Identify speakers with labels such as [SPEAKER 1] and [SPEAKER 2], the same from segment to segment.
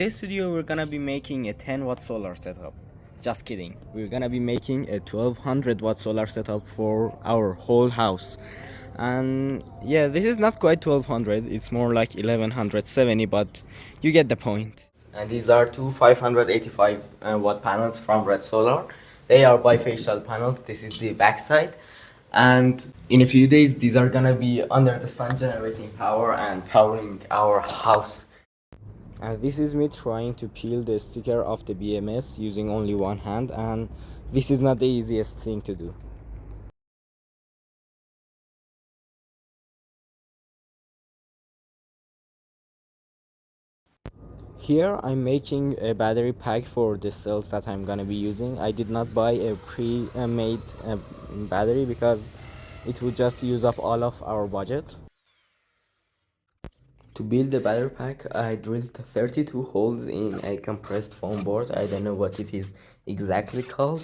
[SPEAKER 1] This video we're gonna be making a 10-watt solar setup. Just kidding. We're gonna be making a 1200-watt solar setup for our whole house. And yeah, this is not quite 1200, it's more like 1170, but you get the point. And these are two 585 watt panels from Red Solar. They are bifacial panels. This is the backside. And in a few days, these are gonna be under the sun generating power and powering our house. And this is me trying to peel the sticker off the BMS using only one hand, and this is not the easiest thing to do. Here I'm making a battery pack for the cells that I'm gonna be using. I did not buy a pre-made battery because it would just use up all of our budget. To build the battery pack, I drilled 32 holes in a compressed foam board. I don't know what it is exactly called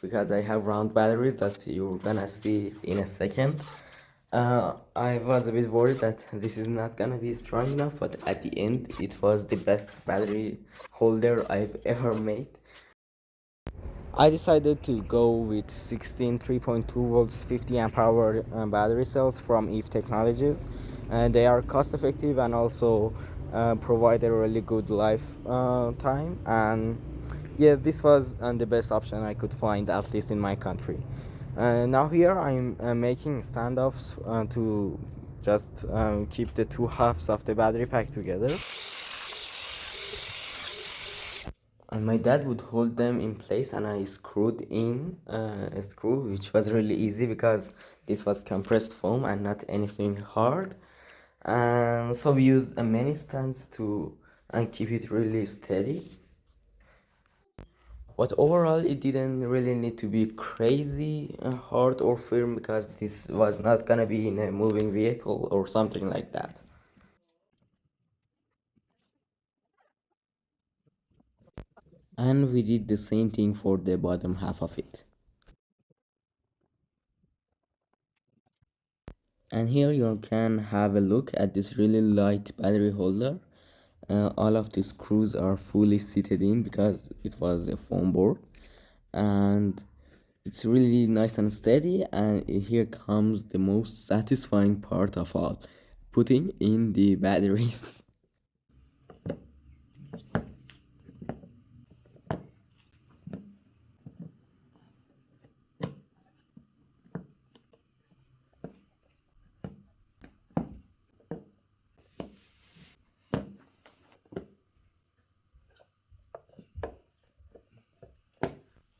[SPEAKER 1] because I have round batteries that you're gonna see in a second. I was a bit worried that this is not gonna be strong enough, but at the end, it was the best battery holder I've ever made. I decided to go with 16 3.2 volts 50 amp hour battery cells from Eve Technologies. They are cost effective and also provide a really good life time. And yeah, this was the best option I could find, at least in my country. Now here I'm making standoffs to just keep the two halves of the battery pack together. And my dad would hold them in place, and I screwed in a screw, which was really easy because this was compressed foam and not anything hard. And so we used many stands to keep it really steady. But overall, it didn't really need to be crazy hard or firm because this was not gonna be in a moving vehicle or something like that. And we did the same thing for the bottom half of it. And here you can have a look at this really light battery holder. All of the screws are fully seated in because it was a foam board, and it's really nice and steady. And here comes the most satisfying part of all, putting in the batteries.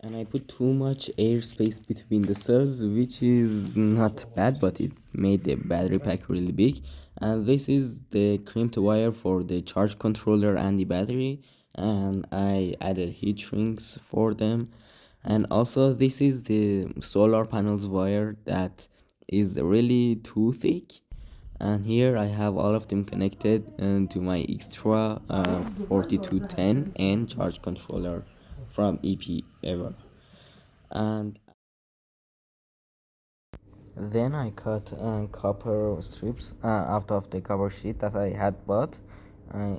[SPEAKER 1] And I put too much airspace between the cells, which is not bad, but it made the battery pack really big. And this is the crimped wire for the charge controller and the battery, and I added heat shrinks for them. And also this is the solar panels wire that is really too thick, and here I have all of them connected to my extra 4210N charge controller from EP ever. And then I cut copper strips out of the cover sheet that I had bought.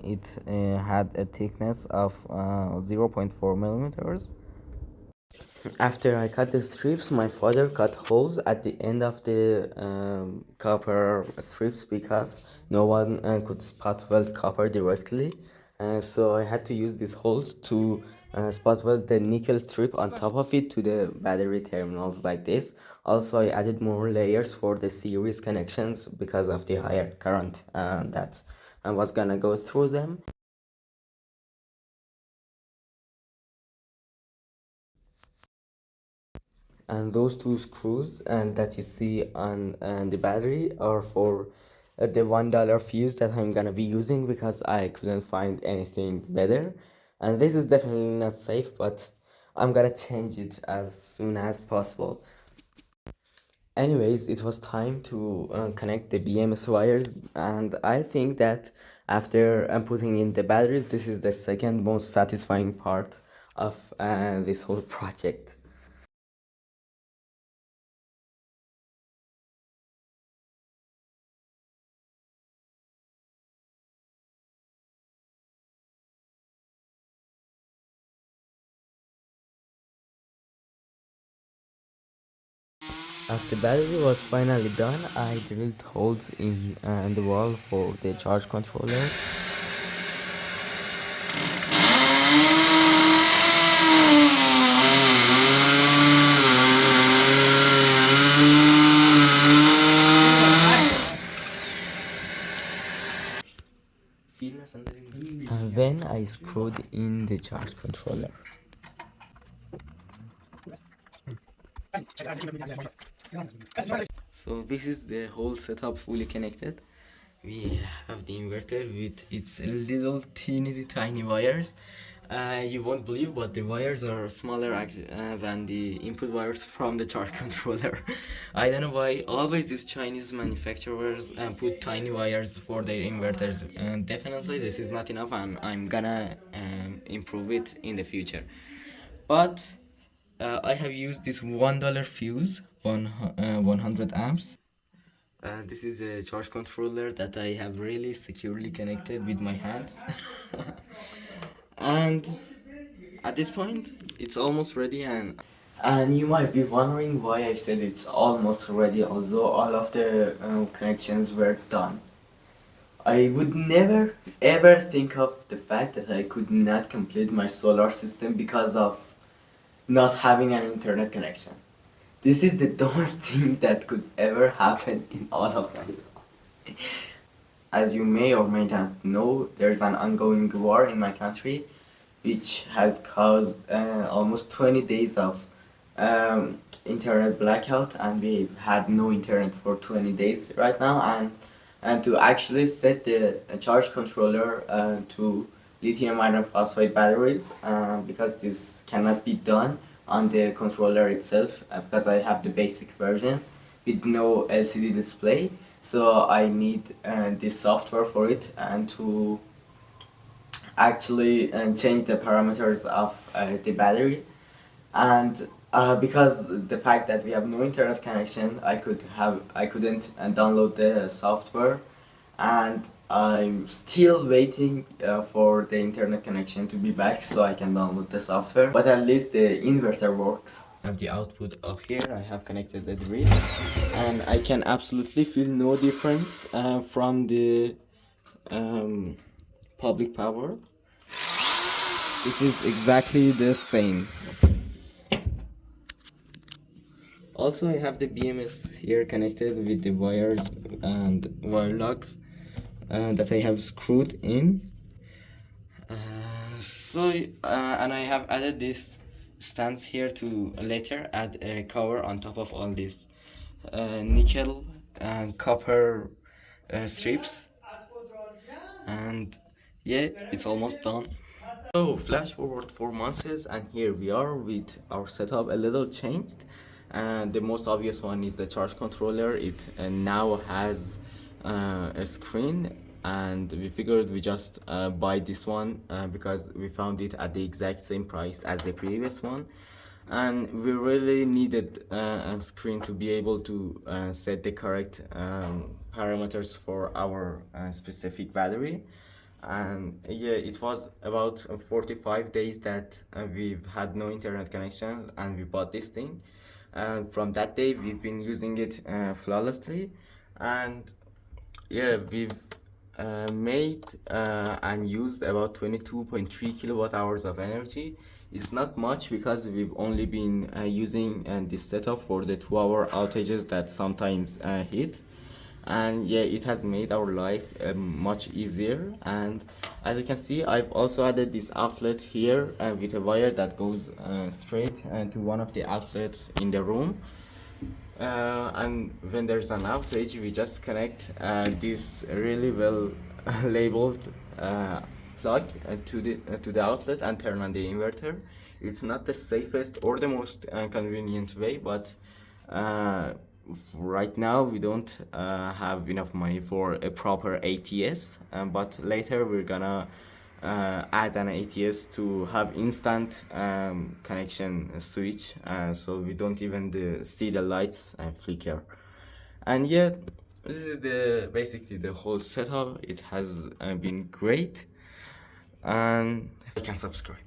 [SPEAKER 1] It had a thickness of 0.4 millimeters. After I cut the strips, my father cut holes at the end of the copper strips because no one could spot weld copper directly. So I had to use these holes to spot weld the nickel strip on top of it to the battery terminals like this. Also, I added more layers for the series connections because of the higher current that I was gonna go through them. And those two screws and that you see on the battery are for the $1 fuse that I'm gonna be using because I couldn't find anything better. And this is definitely not safe, but I'm gonna change it as soon as possible. Anyways, it was time to connect the BMS wires, and I think that after putting in the batteries, this is the second most satisfying part of this whole project. After the battery was finally done, I drilled holes in the wall for the charge controller. And then I screwed in the charge controller. So this is the whole setup fully connected. We have the inverter with its little teeny tiny wires. You won't believe, but the wires are smaller than the input wires from the charge controller. I don't know why always these Chinese manufacturers put tiny wires for their inverters. And definitely this is not enough, and I'm gonna improve it in the future. But I have used this $1 fuse on 100 amps. This is a charge controller that I have really securely connected with my hand. And at this point, it's almost ready, and you might be wondering why I said it's almost ready, although all of the connections were done. I would never ever think of the fact that I could not complete my solar system because of not having an internet connection. This is the dumbest thing that could ever happen in all of my life. As you may or may not know, there's an ongoing war in my country which has caused almost 20 days of internet blackout, and we've had no internet for 20 days right now. And to actually set the charge controller to lithium iron phosphate batteries, because this cannot be done on the controller itself, because I have the basic version with no LCD display, so I need the software for it, and to actually change the parameters of the battery. And because the fact that we have no internet connection, I couldn't download the software, and I'm still waiting for the internet connection to be back so I can download the software. But at least the inverter works. I have the output of here. I have connected the grid, and I can absolutely feel no difference from the um, public power. It is exactly the same. Also, I have the BMS here connected with the wires and wire locks that I have screwed in. And I have added this stands here to later add a cover on top of all these nickel and copper strips. And yeah, it's almost done. So flash forward 4 months, and here we are with our setup a little changed. And the most obvious one is the charge controller. It now has a screen, and we figured we just buy this one because we found it at the exact same price as the previous one, and we really needed a screen to be able to set the correct parameters for our specific battery. And yeah, it was about 45 days that we've had no internet connection, and we bought this thing, and from that day we've been using it flawlessly. And yeah, we've made and used about 22.3 kilowatt hours of energy. It's not much because we've only been using this setup for the 2-hour outages that sometimes hit. And yeah, it has made our life much easier. And as you can see, I've also added this outlet here with a wire that goes straight to one of the outlets in the room. And when there's an outage, we just connect this really well labeled plug to the outlet and turn on the inverter. It's not the safest or the most convenient way, but right now we don't have enough money for a proper ATS, but later we're gonna add an ATS to have instant connection switch, so we don't even see the lights flicker. And yeah, this is the basically the whole setup. It has been great, and you can subscribe.